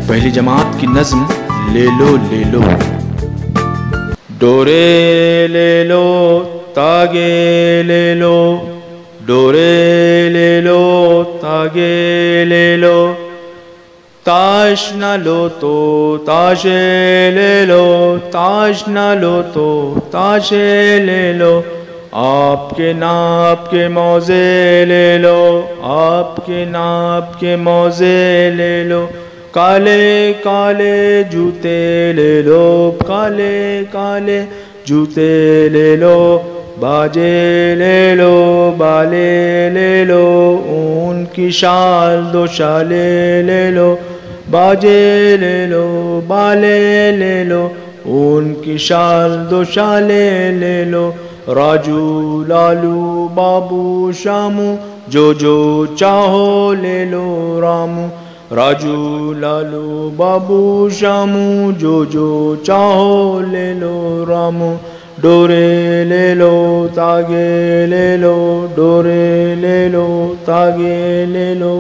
पहली जमात की नज़्म ले लो ले लो। डोरे ले लो तागे ले लो, डोरे ले लो तागे ले लो, ताश न लो तो ताशे ले लो, ताश न लो तो ताशे ले लो, आपके नाप के मौजे ले लो, आपके नाप के मौजे ले लो, काले काले जूते ले लो, काले काले जूते ले लो, बाजे ले लो बाले ले लो, ऊन की शाल दो शाले ले लो, बाजे ले लो बाले ले लो, ऊन की शाल दो शाले ले लो, राजू लालू बाबू शामू जो जो चाहो ले लो रामू, राजू लालू बाबू शामू जो जो चाहो ले लो रामू, डोरे ले लो तागे ले लो, डोरे ले लो तागे ले लो।